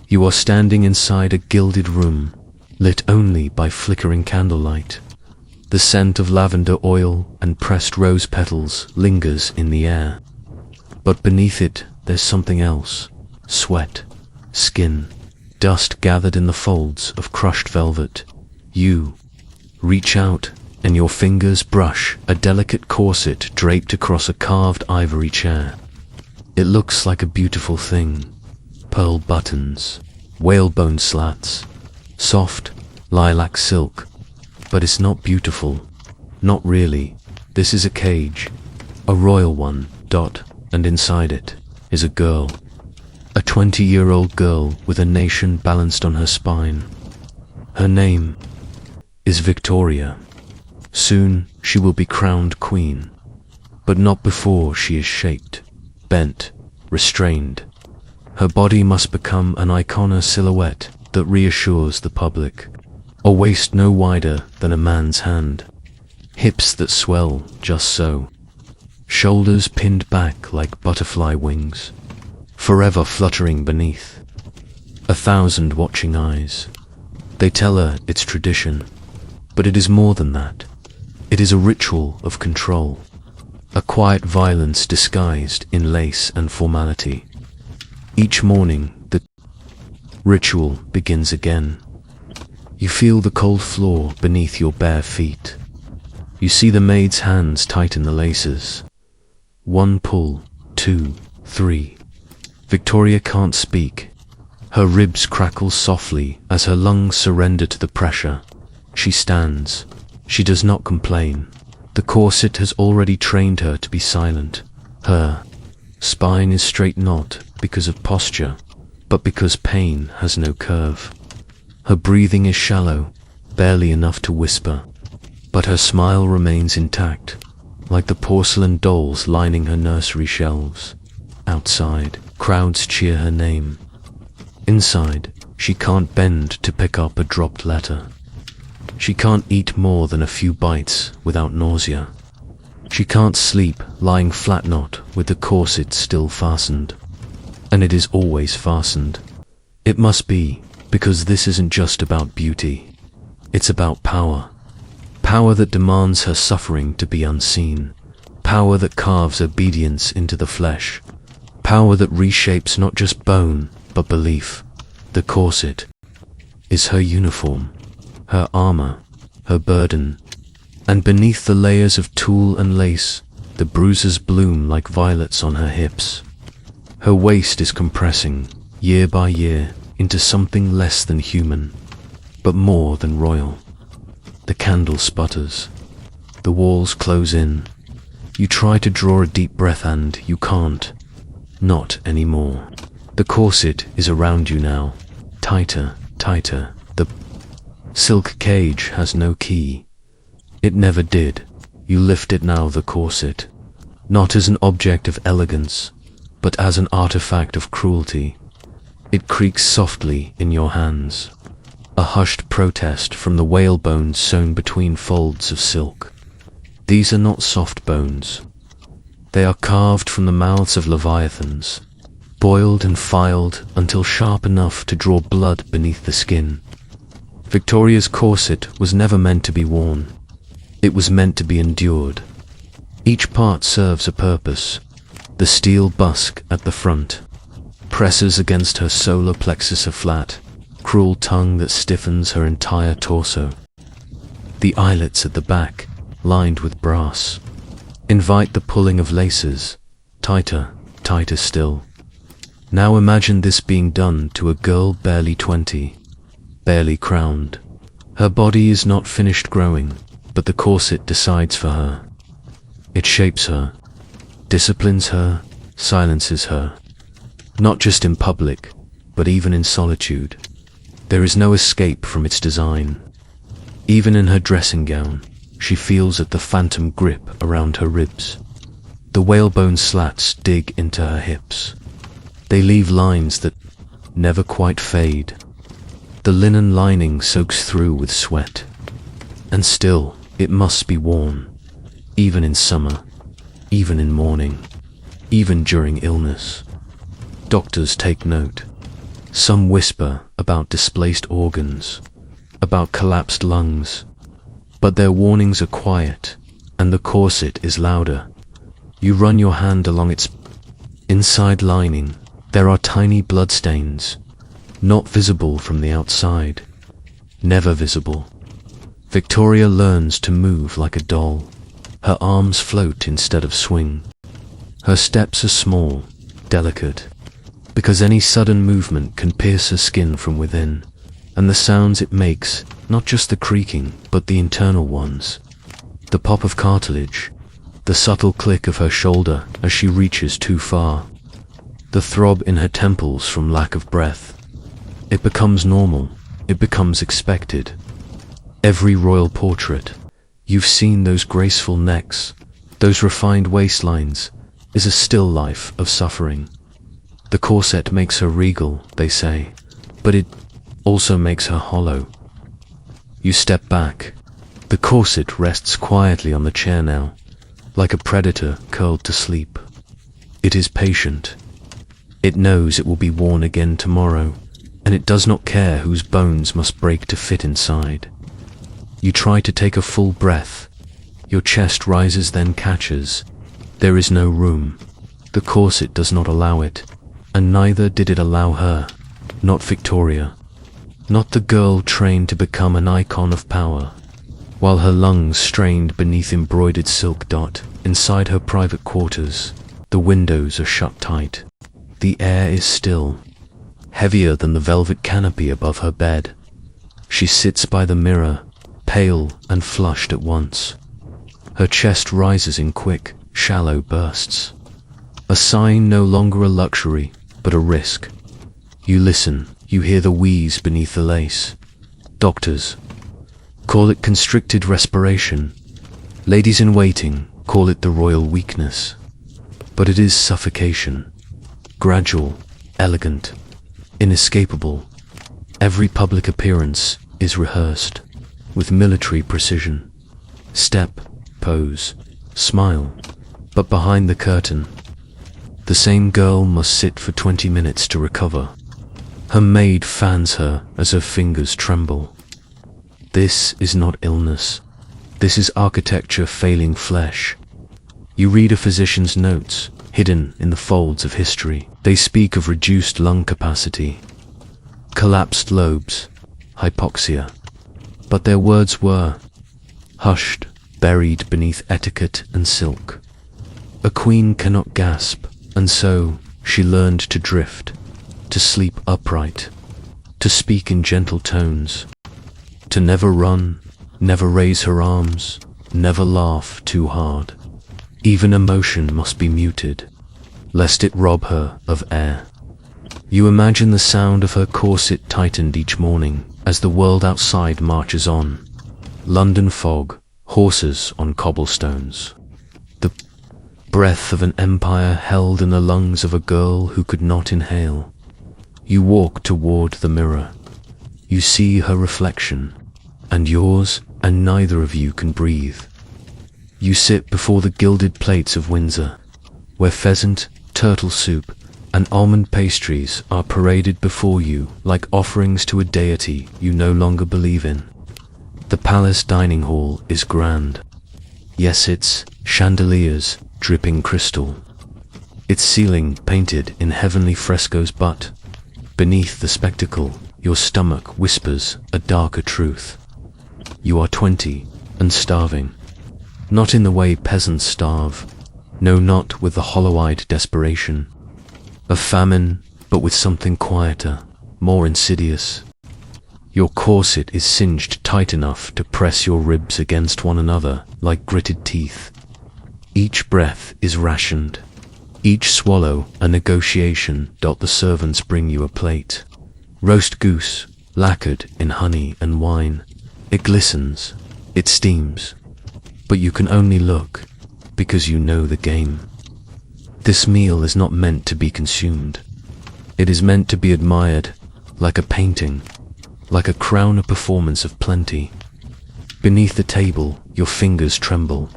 You are standing inside a gilded room, lit only by flickering candlelight. The scent of lavender oil and pressed rose petals lingers in the air. But beneath it, there's something else. Sweat, skin, dust gathered in the folds of crushed velvet. You reach out, and your fingers brush a delicate corset draped across a carved ivory chair. It looks like a beautiful thing. Pearl buttons, whalebone slats, soft lilac silk. But it's not beautiful. Not really. This is a cage. A royal one, and inside it is a girl. A 20-year-old girl with a nation balanced on her spine. Her name is Victoria. Soon she will be crowned queen. But not before she is shaped, bent, restrained. Her body must become an iconic silhouette that reassures the public. A waist no wider than a man's hand. Hips that swell just so. Shoulders pinned back like butterfly wings, forever fluttering beneath. 1,000 watching eyes. They tell her it's tradition, but it is more than that. It is a ritual of control. A quiet violence disguised in lace and formality. Each morning, the ritual begins again. You feel the cold floor beneath your bare feet. You see the maid's hands tighten the laces. 1 pull, 2, 3. Victoria can't speak. Her ribs crackle softly as her lungs surrender to the pressure. She stands. She does not complain. The corset has already trained her to be silent. Her spine is straight not because of posture, but because pain has no curve. Her breathing is shallow, barely enough to whisper, but her smile remains intact, like the porcelain dolls lining her nursery shelves. Outside, crowds cheer her name. Inside, she can't bend to pick up a dropped letter. She can't eat more than a few bites without nausea. She can't sleep lying flat-not with the corset still fastened. And it is always fastened. It must be, because this isn't just about beauty. It's about power. Power that demands her suffering to be unseen. Power that carves obedience into the flesh. Power that reshapes not just bone, but belief. The corset is her uniform, her armor, her burden. And beneath the layers of tulle and lace, the bruises bloom like violets on her hips. Her waist is compressing, year by year, into something less than human, but more than royal. The candle sputters. The walls close in. You try to draw a deep breath and you can't. Not anymore. The corset is around you now. Tighter, tighter. The silk cage has no key. It never did. You lift it now, the corset. Not as an object of elegance, but as an artifact of cruelty. It creaks softly in your hands, a hushed protest from the whalebone sewn between folds of silk. These are not soft bones. They are carved from the mouths of leviathans, boiled and filed until sharp enough to draw blood beneath the skin. Victoria's corset was never meant to be worn. It was meant to be endured. Each part serves a purpose. The steel busk at the front presses against her solar plexus, a flat, cruel tongue that stiffens her entire torso. The eyelets at the back, lined with brass, invite the pulling of laces, tighter, tighter still. Now imagine this being done to a girl barely 20, barely crowned. Her body is not finished growing, but the corset decides for her. It shapes her, disciplines her, silences her. Not just in public, but even in solitude. There is no escape from its design. Even in her dressing gown, she feels at the phantom grip around her ribs. The whalebone slats dig into her hips. They leave lines that never quite fade. The linen lining soaks through with sweat. And still, it must be worn. Even in summer, even in mourning, even during illness. Doctors take note. Some whisper about displaced organs, about collapsed lungs, but their warnings are quiet, and the corset is louder. You run your hand along its inside lining. There are tiny bloodstains, not visible from the outside, never visible. Victoria learns to move like a doll. Her arms float instead of swing. Her steps are small, delicate, because any sudden movement can pierce her skin from within, and the sounds it makes, not just the creaking, but the internal ones. The pop of cartilage, the subtle click of her shoulder as she reaches too far, the throb in her temples from lack of breath. It becomes normal, it becomes expected. Every royal portrait, you've seen those graceful necks, those refined waistlines, is a still life of suffering. The corset makes her regal, they say, but it also makes her hollow. You step back. The corset rests quietly on the chair now, like a predator curled to sleep. It is patient. It knows it will be worn again tomorrow, and it does not care whose bones must break to fit inside. You try to take a full breath. Your chest rises then catches. There is no room. The corset does not allow it, and neither did it allow her. Not Victoria. Not the girl trained to become an icon of power. While her lungs strained beneath embroidered silk dot, inside her private quarters, the windows are shut tight. The air is still, heavier than the velvet canopy above her bed. She sits by the mirror, pale and flushed at once. Her chest rises in quick, shallow bursts. A sign no longer a luxury, but a risk. You listen, you hear the wheeze beneath the lace. Doctors call it constricted respiration. Ladies in waiting call it the royal weakness. But it is suffocation. Gradual, elegant, inescapable. Every public appearance is rehearsed with military precision. Step, pose, smile. But behind the curtain, the same girl must sit for 20 minutes to recover. Her maid fans her as her fingers tremble. This is not illness. This is architecture failing flesh. You read a physician's notes, hidden in the folds of history. They speak of reduced lung capacity, collapsed lobes, hypoxia. But their words were hushed, buried beneath etiquette and silk. A queen cannot gasp, and so she learned to drift, to sleep upright, to speak in gentle tones, to never run, never raise her arms, never laugh too hard. Even emotion must be muted, lest it rob her of air. You imagine the sound of her corset tightened each morning as the world outside marches on. London fog, horses on cobblestones. The breath of an empire held in the lungs of a girl who could not inhale. You walk toward the mirror. You see her reflection, and yours, and neither of you can breathe. You sit before the gilded plates of Windsor, where pheasant, turtle soup, and almond pastries are paraded before you like offerings to a deity you no longer believe in. The palace dining hall is grand. Yes, its chandeliers dripping crystal, its ceiling painted in heavenly frescoes, but beneath the spectacle, your stomach whispers a darker truth. You are 20 and starving. Not in the way peasants starve, no, not with the hollow-eyed desperation of famine, but with something quieter, more insidious. Your corset is cinched tight enough to press your ribs against one another like gritted teeth. Each breath is rationed, each swallow a negotiation. The servants bring you a plate. Roast goose, lacquered in honey and wine. It glistens, it steams, but you can only look, because you know the game. This meal is not meant to be consumed. It is meant to be admired, like a painting, like a crown, a performance of plenty. Beneath the table, your fingers tremble.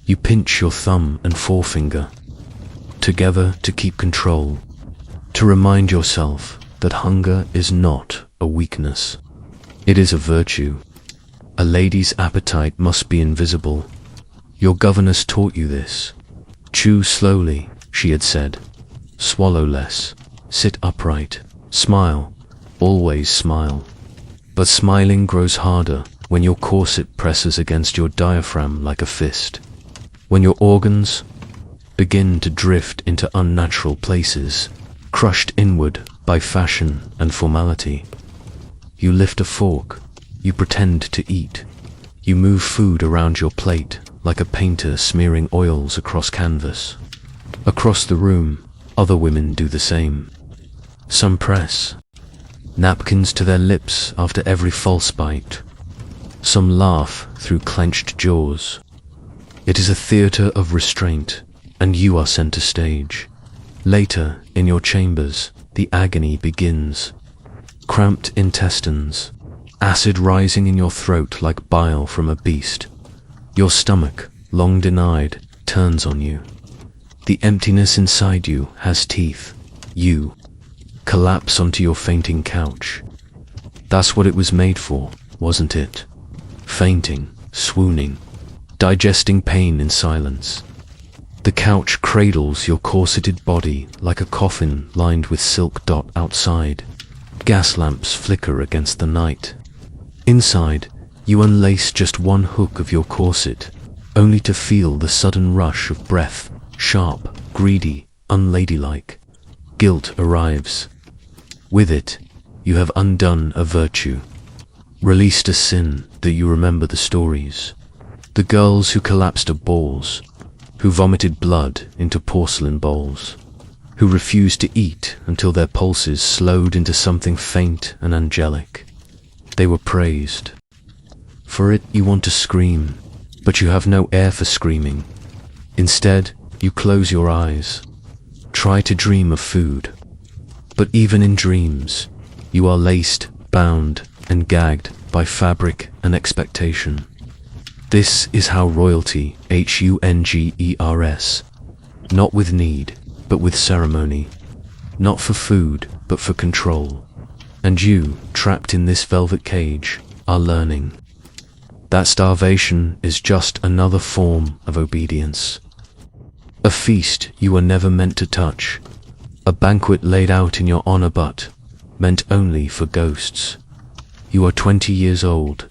You pinch your thumb and forefinger together to keep control, to remind yourself that hunger is not a weakness. It is a virtue. A lady's appetite must be invisible. Your governess taught you this. Chew slowly, she had said. Swallow less. Sit upright. Smile. Always smile. But smiling grows harder when your corset presses against your diaphragm like a fist. When your organs begin to drift into unnatural places, crushed inward by fashion and formality. You lift a fork. You pretend to eat. You move food around your plate like a painter smearing oils across canvas. Across the room, other women do the same. Some press napkins to their lips after every false bite. Some laugh through clenched jaws. It is a theater of restraint, and you are center stage. Later, in your chambers, the agony begins. Cramped intestines, acid rising in your throat like bile from a beast. Your stomach, long denied, turns on you. The emptiness inside you has teeth. You collapse onto your fainting couch. That's what it was made for, wasn't it? Fainting, swooning, digesting pain in silence. The couch cradles your corseted body like a coffin lined with silk. Outside, gas lamps flicker against the night. Inside, you unlace just one hook of your corset, only to feel the sudden rush of breath, sharp, greedy, unladylike. Guilt arrives. With it, you have undone a virtue, released a sin that you remember the stories. The girls who collapsed at balls, who vomited blood into porcelain bowls, who refused to eat until their pulses slowed into something faint and angelic. They were praised. For it you want to scream, but you have no air for screaming. Instead, you close your eyes, try to dream of food. But even in dreams, you are laced, bound, and gagged by fabric and expectation. This is how royalty, Hungers, not with need, but with ceremony, not for food, but for control. And you, trapped in this velvet cage, are learning that starvation is just another form of obedience. A feast you were never meant to touch, a banquet laid out in your honor but meant only for ghosts. You are 20 years old,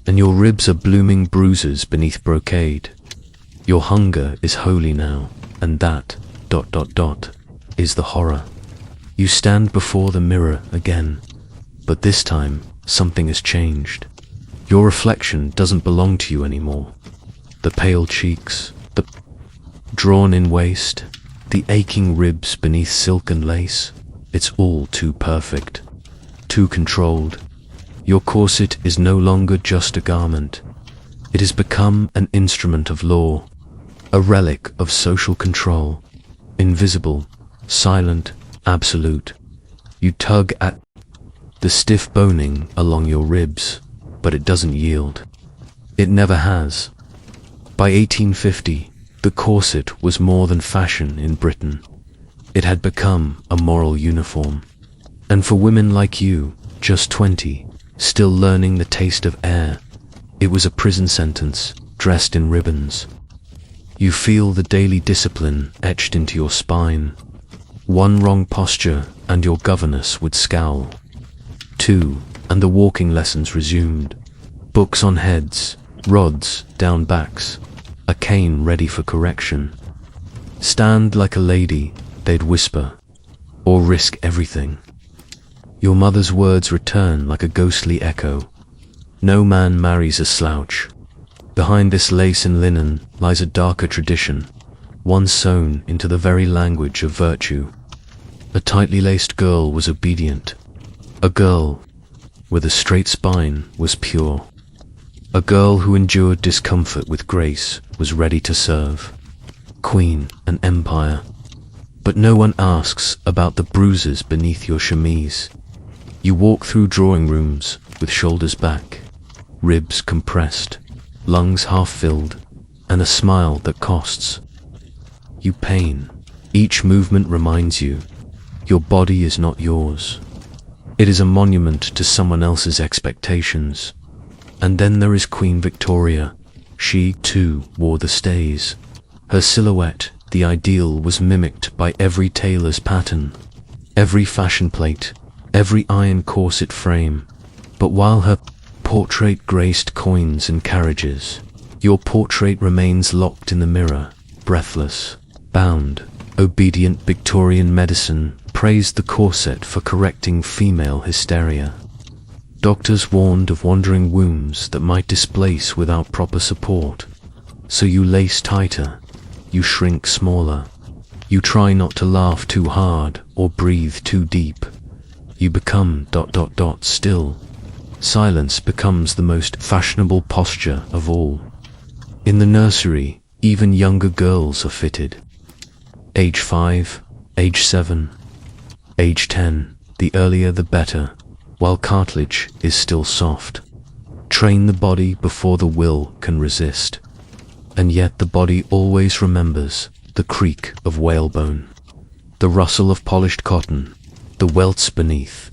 and your ribs are blooming bruises beneath brocade. Your hunger is holy now, and that, is the horror. You stand before the mirror again, but this time something has changed. Your reflection doesn't belong to you anymore. The pale cheeks, the drawn-in waist, the aching ribs beneath silk and lace, it's all too perfect, too controlled. Your corset is no longer just a garment. It has become an instrument of law, a relic of social control, invisible, silent, absolute. You tug at the stiff boning along your ribs, but it doesn't yield. It never has. By 1850, the corset was more than fashion in Britain. It had become a moral uniform. And for women like you, just 20, still learning the taste of air, it was a prison sentence, dressed in ribbons. You feel the daily discipline etched into your spine. One wrong posture and your governess would scowl. 2, and the walking lessons resumed. Books on heads, rods down backs, a cane ready for correction. Stand like a lady, they'd whisper, or risk everything. Your mother's words return like a ghostly echo. No man marries a slouch. Behind this lace and linen lies a darker tradition, one sewn into the very language of virtue. A tightly laced girl was obedient. A girl with a straight spine was pure. A girl who endured discomfort with grace was ready to serve. Queen and empire. But no one asks about the bruises beneath your chemise. You walk through drawing rooms with shoulders back, ribs compressed, lungs half-filled, and a smile that costs. You pain. Each movement reminds you, your body is not yours. It is a monument to someone else's expectations. And then there is Queen Victoria. She, too, wore the stays. Her silhouette, the ideal, was mimicked by every tailor's pattern, every fashion plate, every iron corset frame. But while her portrait graced coins and carriages, your portrait remains locked in the mirror, breathless, bound. Obedient Victorian medicine praised the corset for correcting female hysteria. Doctors warned of wandering wombs that might displace without proper support. So you lace tighter, you shrink smaller, you try not to laugh too hard or breathe too deep. You become ... still. Silence becomes the most fashionable posture of all. In the nursery, even younger girls are fitted. Age 5, age 7, age 10, the earlier the better, while cartilage is still soft. Train the body before the will can resist. And yet the body always remembers the creak of whalebone, the rustle of polished cotton, the welts beneath,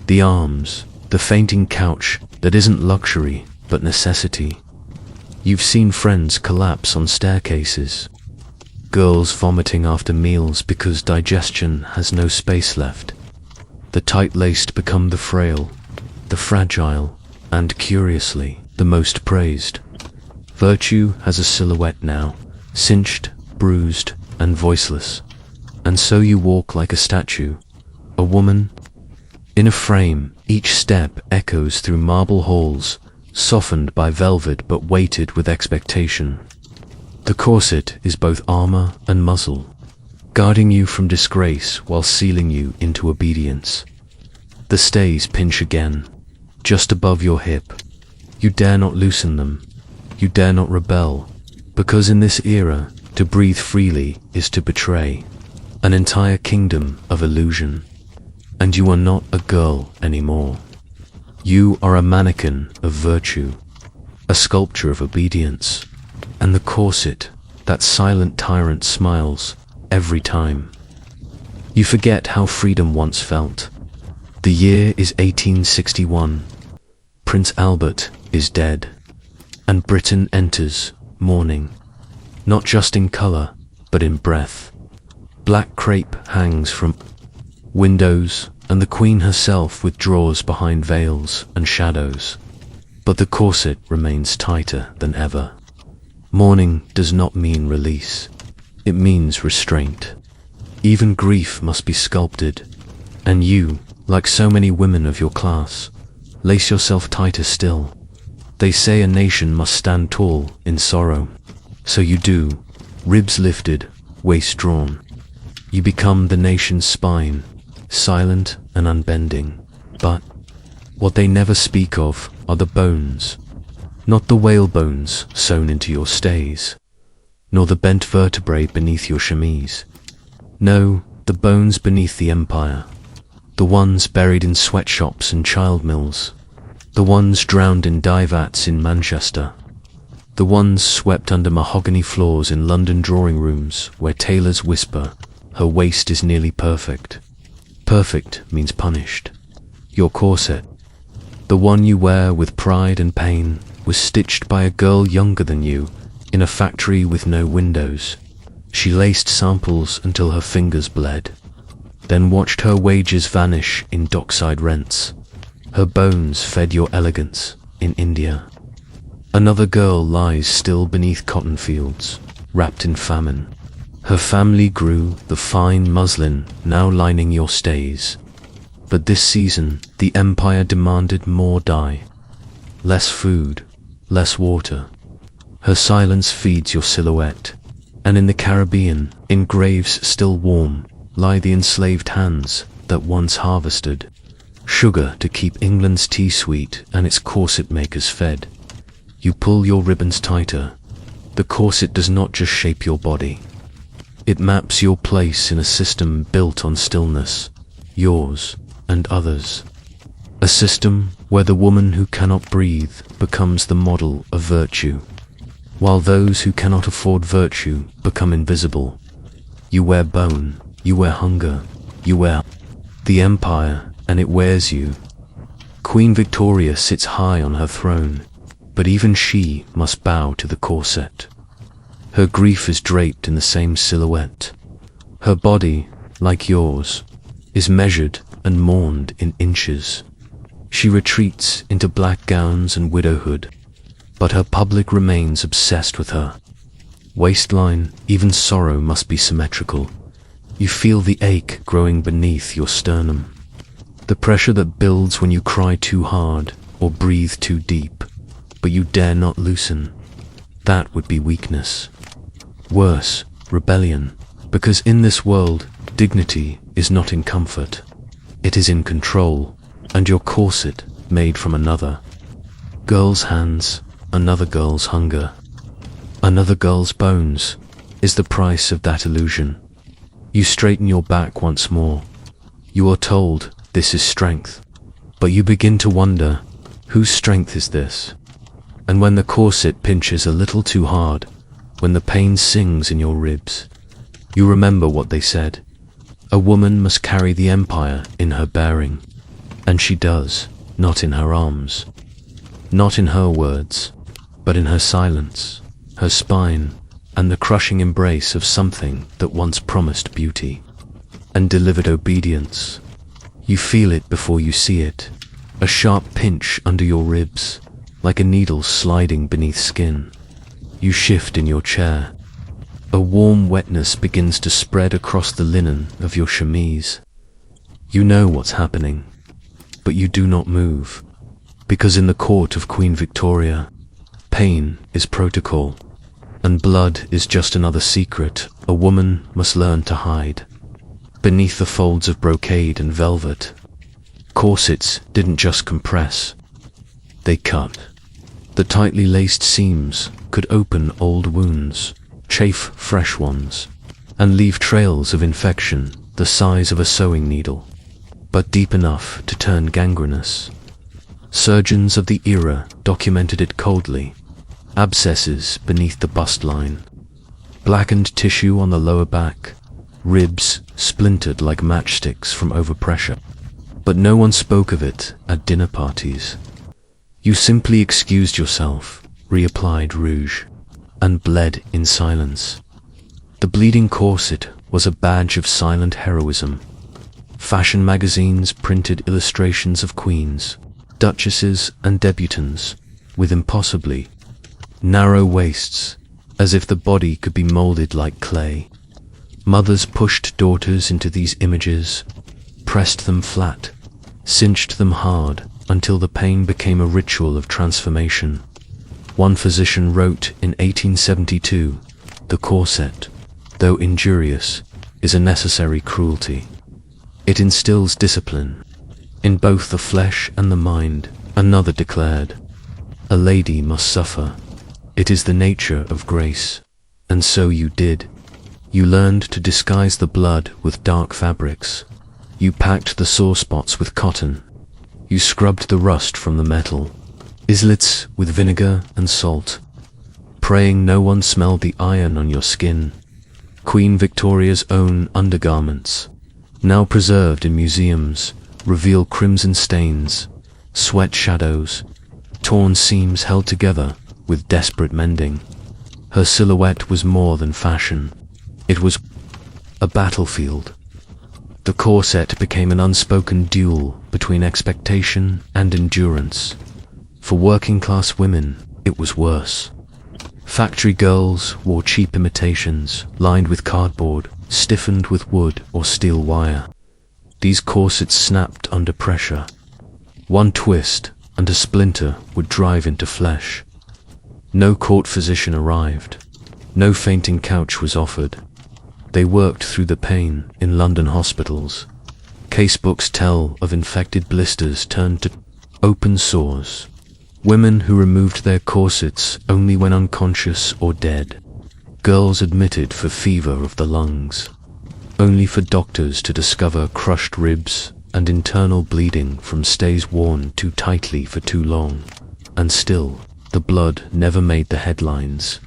the arms, the fainting couch that isn't luxury but necessity. You've seen friends collapse on staircases, girls vomiting after meals because digestion has no space left. The tight-laced become the frail, the fragile, and curiously, the most praised. Virtue has a silhouette now, cinched, bruised, and voiceless. And so you walk like a statue, a woman, in a frame. Each step echoes through marble halls, softened by velvet but weighted with expectation. The corset is both armor and muzzle, guarding you from disgrace while sealing you into obedience. The stays pinch again, just above your hip. You dare not loosen them. You dare not rebel, because in this era, to breathe freely is to betray an entire kingdom of illusion. And you are not a girl anymore. You are a mannequin of virtue, a sculpture of obedience. And the corset, that silent tyrant, smiles every time. You forget how freedom once felt. The year is 1861. Prince Albert is dead. And Britain enters mourning, not just in color, but in breath. Black crepe hangs from windows, and the Queen herself withdraws behind veils and shadows. But the corset remains tighter than ever. Mourning does not mean release. It means restraint. Even grief must be sculpted. And you, like so many women of your class, lace yourself tighter still. They say a nation must stand tall in sorrow. So you do, ribs lifted, waist drawn. You become the nation's spine, silent and unbending. But what they never speak of are the bones. Not the whale bones sewn into your stays, nor the bent vertebrae beneath your chemise. No, the bones beneath the empire. The ones buried in sweatshops and child mills. The ones drowned in dye vats in Manchester. The ones swept under mahogany floors in London drawing rooms where tailors whisper, her waist is nearly perfect. Perfect means punished. Your corset, the one you wear with pride and pain, was stitched by a girl younger than you in a factory with no windows. She laced samples until her fingers bled, then watched her wages vanish in dockside rents. Her bones fed your elegance in India. Another girl lies still beneath cotton fields, wrapped in famine. Her family grew the fine muslin now lining your stays. But this season, the empire demanded more dye, less food, less water. Her silence feeds your silhouette. And in the Caribbean, in graves still warm, lie the enslaved hands that once harvested sugar to keep England's tea sweet and its corset makers fed. You pull your ribbons tighter. The corset does not just shape your body. It maps your place in a system built on stillness, yours and others. A system where the woman who cannot breathe becomes the model of virtue, while those who cannot afford virtue become invisible. You wear bone, you wear hunger, you wear. The empire and it wears you. Queen Victoria sits high on her throne, but even she must bow to the corset. Her grief is draped in the same silhouette. Her body, like yours, is measured and mourned in inches. She retreats into black gowns and widowhood, but her public remains obsessed with her. Waistline, even sorrow must be symmetrical. You feel the ache growing beneath your sternum. The pressure that builds when you cry too hard or breathe too deep, but you dare not loosen. That would be weakness. Worse, rebellion, because in this world, dignity is not in comfort. It is in control, and your corset made from another. Girl's hands, another girl's hunger, another girl's bones is the price of that illusion. You straighten your back once more. You are told this is strength, but you begin to wonder, whose strength is this? And when the corset pinches a little too hard, when the pain sings in your ribs, you remember what they said. A woman must carry the empire in her bearing, and she does, not in her arms, not in her words, but in her silence, her spine, and the crushing embrace of something that once promised beauty and delivered obedience. You feel it before you see it, a sharp pinch under your ribs, like a needle sliding beneath skin. You shift in your chair. A warm wetness begins to spread across the linen of your chemise. You know what's happening, but you do not move, because in the court of Queen Victoria, pain is protocol, and blood is just another secret a woman must learn to hide. Beneath the folds of brocade and velvet, corsets didn't just compress, they cut. The tightly laced seams could open old wounds, chafe fresh ones, and leave trails of infection the size of a sewing needle, but deep enough to turn gangrenous. Surgeons of the era documented it coldly. Abscesses beneath the bust line, blackened tissue on the lower back, ribs splintered like matchsticks from overpressure. But no one spoke of it at dinner parties. You simply excused yourself, reapplied rouge, and bled in silence. The bleeding corset was a badge of silent heroism. Fashion magazines printed illustrations of queens, duchesses and debutantes, with impossibly narrow waists, as if the body could be molded like clay. Mothers pushed daughters into these images, pressed them flat, cinched them hard until the pain became a ritual of transformation. One physician wrote in 1872, "The corset, though injurious, is a necessary cruelty. It instills discipline in both the flesh and the mind." Another declared, "A lady must suffer. It is the nature of grace." And so you did. You learned to disguise the blood with dark fabrics. You packed the sore spots with cotton. You scrubbed the rust from the metal, islets with vinegar and salt, praying no one smelled the iron on your skin. Queen Victoria's own undergarments, now preserved in museums, reveal crimson stains, sweat shadows, torn seams held together with desperate mending. Her silhouette was more than fashion. It was a battlefield. The corset became an unspoken duel between expectation and endurance. For working-class women, it was worse. Factory girls wore cheap imitations, lined with cardboard, stiffened with wood or steel wire. These corsets snapped under pressure. One twist, and a splinter would drive into flesh. No court physician arrived. No fainting couch was offered. They worked through the pain in London hospitals. Casebooks tell of infected blisters turned to open sores. Women who removed their corsets only when unconscious or dead. Girls admitted for fever of the lungs, only for doctors to discover crushed ribs and internal bleeding from stays worn too tightly for too long. And still, the blood never made the headlines.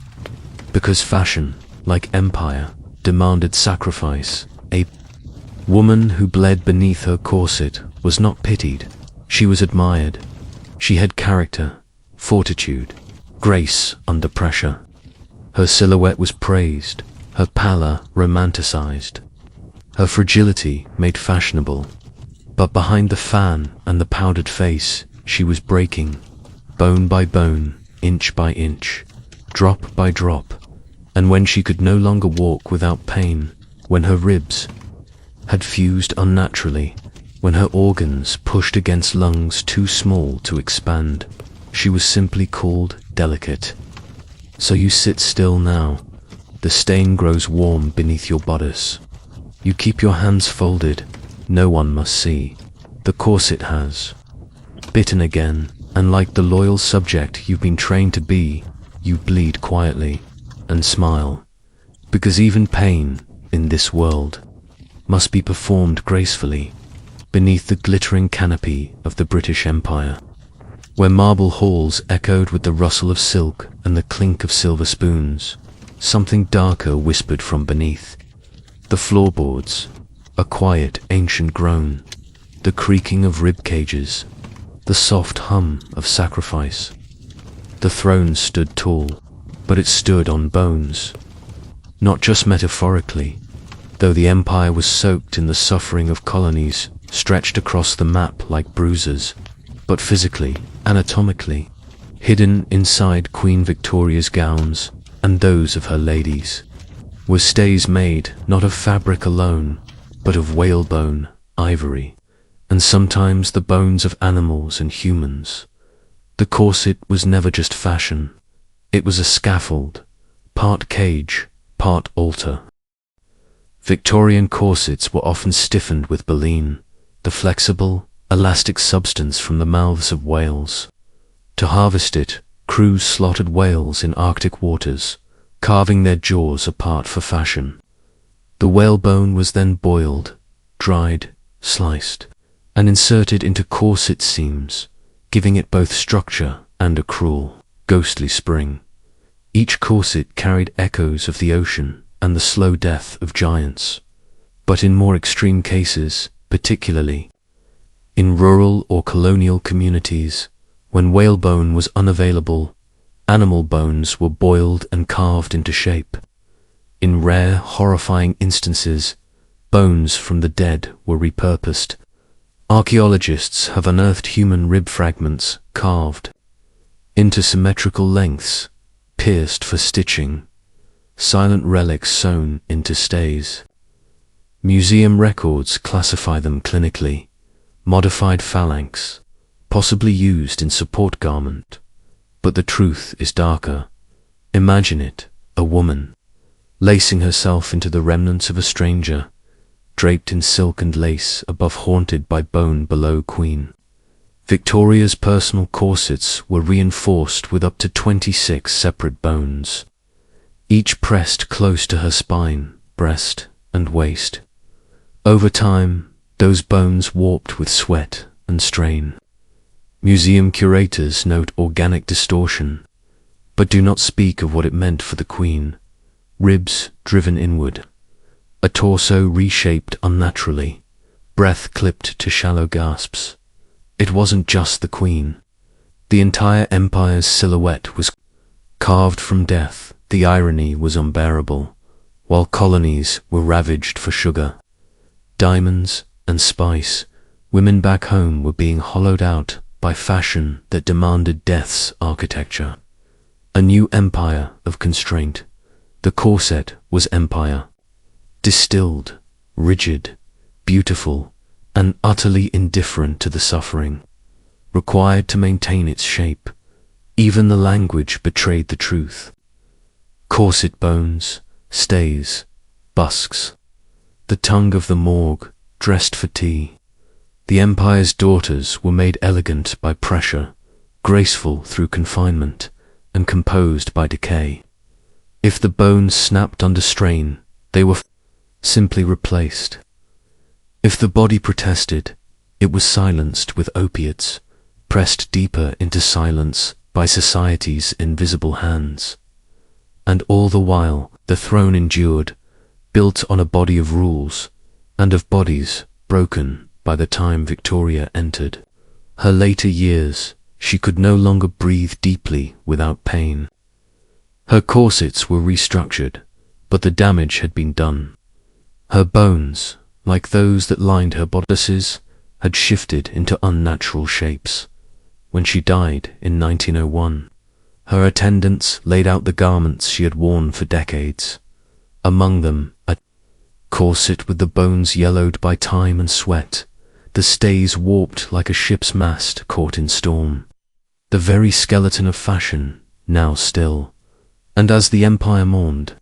Because fashion, like empire, demanded sacrifice. A woman who bled beneath her corset was not pitied, she was admired. She had character, fortitude, grace under pressure. Her silhouette was praised, her pallor romanticized, her fragility made fashionable. But behind the fan and the powdered face, she was breaking, bone by bone, inch by inch, drop by drop, and when she could no longer walk without pain, when her ribs had fused unnaturally, when her organs pushed against lungs too small to expand, she was simply called delicate. So you sit still now. The stain grows warm beneath your bodice. You keep your hands folded. No one must see. The corset has bitten again, and like the loyal subject you've been trained to be, you bleed quietly and smile. Because even pain, in this world, must be performed gracefully beneath the glittering canopy of the British Empire, where marble halls echoed with the rustle of silk and the clink of silver spoons. Something darker whispered from beneath. The floorboards, a quiet ancient groan, the creaking of rib cages, the soft hum of sacrifice. The throne stood tall, but it stood on bones. Not just metaphorically, though the empire was soaked in the suffering of colonies stretched across the map like bruises, but physically, anatomically, hidden inside Queen Victoria's gowns and those of her ladies, were stays made not of fabric alone, but of whalebone, ivory, and sometimes the bones of animals and humans. The corset was never just fashion. It was a scaffold, part cage, part altar. Victorian corsets were often stiffened with baleen, the flexible, elastic substance from the mouths of whales. To harvest it, crews slaughtered whales in Arctic waters, carving their jaws apart for fashion. The whalebone was then boiled, dried, sliced, and inserted into corset seams, giving it both structure and a cruel, ghostly spring. Each corset carried echoes of the ocean and the slow death of giants. But in more extreme cases, particularly in rural or colonial communities, when whalebone was unavailable, animal bones were boiled and carved into shape. In rare, horrifying instances, bones from the dead were repurposed. Archaeologists have unearthed human rib fragments carved into symmetrical lengths, pierced for stitching, silent relics sewn into stays. Museum records classify them clinically: modified phalanx, possibly used in support garment. But the truth is darker. Imagine it, a woman, lacing herself into the remnants of a stranger, draped in silk and lace above, haunted by bone below queen. Victoria's personal corsets were reinforced with up to 26 separate bones, each pressed close to her spine, breast, and waist. Over time, those bones warped with sweat and strain. Museum curators note organic distortion, but do not speak of what it meant for the queen. Ribs driven inward, a torso reshaped unnaturally, breath clipped to shallow gasps. It wasn't just the queen. The entire empire's silhouette was carved from death. The irony was unbearable. While colonies were ravaged for sugar, diamonds, and spice, women back home were being hollowed out by fashion that demanded death's architecture. A new empire of constraint. The corset was empire. Distilled, rigid, beautiful, and utterly indifferent to the suffering, required to maintain its shape. Even the language betrayed the truth. Corset bones, stays, busks. The tongue of the morgue, dressed for tea. The empire's daughters were made elegant by pressure, graceful through confinement, and composed by decay. If the bones snapped under strain, they were simply replaced. If the body protested, it was silenced with opiates, pressed deeper into silence by society's invisible hands. And all the while, the throne endured, built on a body of rules, and of bodies broken by the time Victoria entered her later years. She could no longer breathe deeply without pain. Her corsets were restructured, but the damage had been done. Her bones, like those that lined her bodices, had shifted into unnatural shapes. When she died in 1901, her attendants laid out the garments she had worn for decades. Among them, a corset with the bones yellowed by time and sweat, the stays warped like a ship's mast caught in storm. The very skeleton of fashion, now still. And as the empire mourned,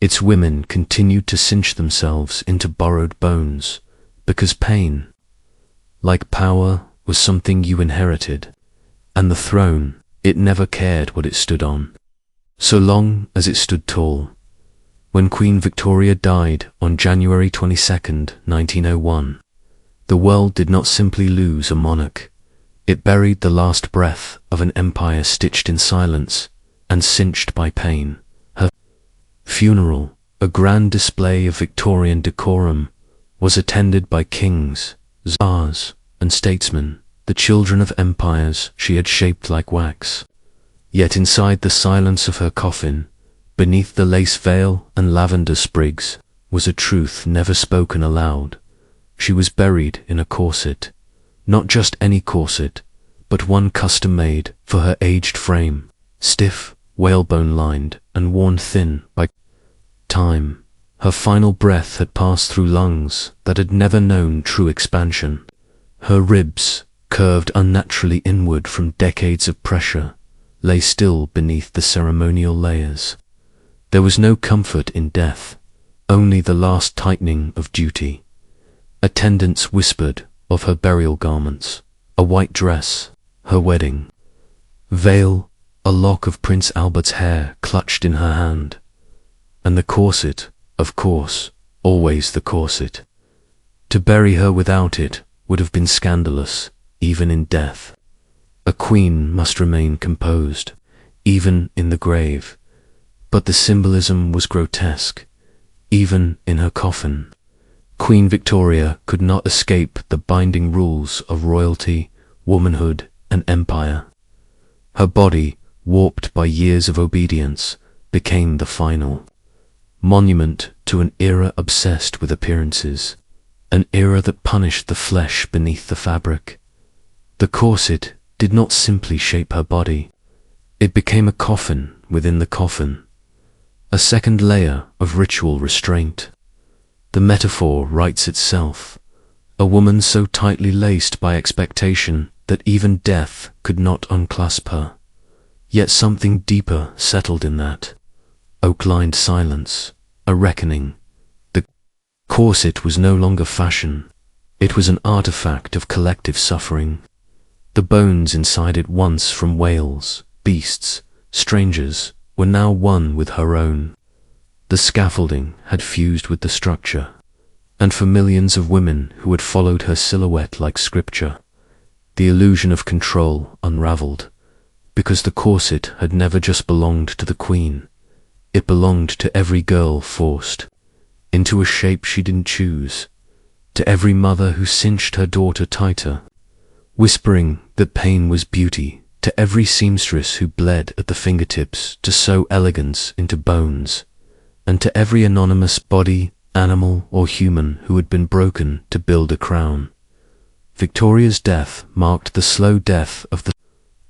its women continued to cinch themselves into borrowed bones, because pain, like power, was something you inherited, and the throne, it never cared what it stood on, so long as it stood tall. When Queen Victoria died on January 22, 1901, the world did not simply lose a monarch. It buried the last breath of an empire stitched in silence and cinched by pain. Her funeral, a grand display of Victorian decorum, was attended by kings, czars, and statesmen, the children of empires she had shaped like wax. Yet inside the silence of her coffin, beneath the lace veil and lavender sprigs, was a truth never spoken aloud. She was buried in a corset, not just any corset, but one custom-made for her aged frame, stiff, whalebone-lined, and worn thin by time. Her final breath had passed through lungs that had never known true expansion. Her ribs, curved unnaturally inward from decades of pressure, lay still beneath the ceremonial layers. There was no comfort in death, only the last tightening of duty. Attendants whispered of her burial garments, a white dress, her wedding veil, a lock of Prince Albert's hair clutched in her hand, and the corset, of course, always the corset. To bury her without it would have been scandalous, even in death. A queen must remain composed, even in the grave, but the symbolism was grotesque, even in her coffin. Queen Victoria could not escape the binding rules of royalty, womanhood, and empire. Her body, warped by years of obedience, became the final monument to an era obsessed with appearances, an era that punished the flesh beneath the fabric. The corset did not simply shape her body. It became a coffin within the coffin, a second layer of ritual restraint. The metaphor writes itself, a woman so tightly laced by expectation that even death could not unclasp her. Yet something deeper settled in that oak-lined silence, a reckoning. The corset was no longer fashion. It was an artifact of collective suffering. The bones inside it, once from whales, beasts, strangers, were now one with her own. The scaffolding had fused with the structure, and for millions of women who had followed her silhouette like scripture, the illusion of control unraveled, because the corset had never just belonged to the queen. It belonged to every girl forced into a shape she didn't choose, to every mother who cinched her daughter tighter, whispering that pain was beauty, to every seamstress who bled at the fingertips to sew elegance into bones, and to every anonymous body, animal or human who had been broken to build a crown. Victoria's death marked the slow death of the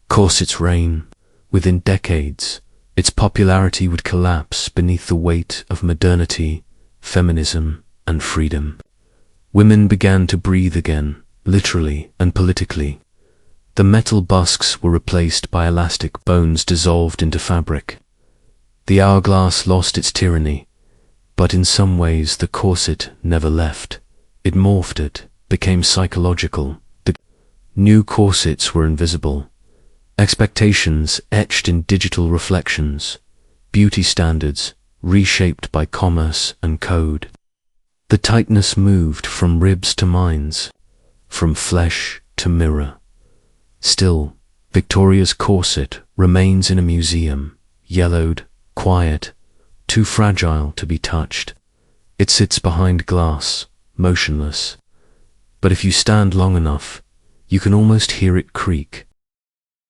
corset's reign. Within decades, its popularity would collapse beneath the weight of modernity, feminism, and freedom. Women began to breathe again, literally and politically. The metal busks were replaced by elastic bones dissolved into fabric. The hourglass lost its tyranny, but in some ways the corset never left. It morphed, it became psychological. The new corsets were invisible. Expectations etched in digital reflections. Beauty standards reshaped by commerce and code. The tightness moved from ribs to minds, from flesh to mirror. Still, Victoria's corset remains in a museum, yellowed, quiet, too fragile to be touched. It sits behind glass, motionless. but if you stand long enough, you can almost hear it creak.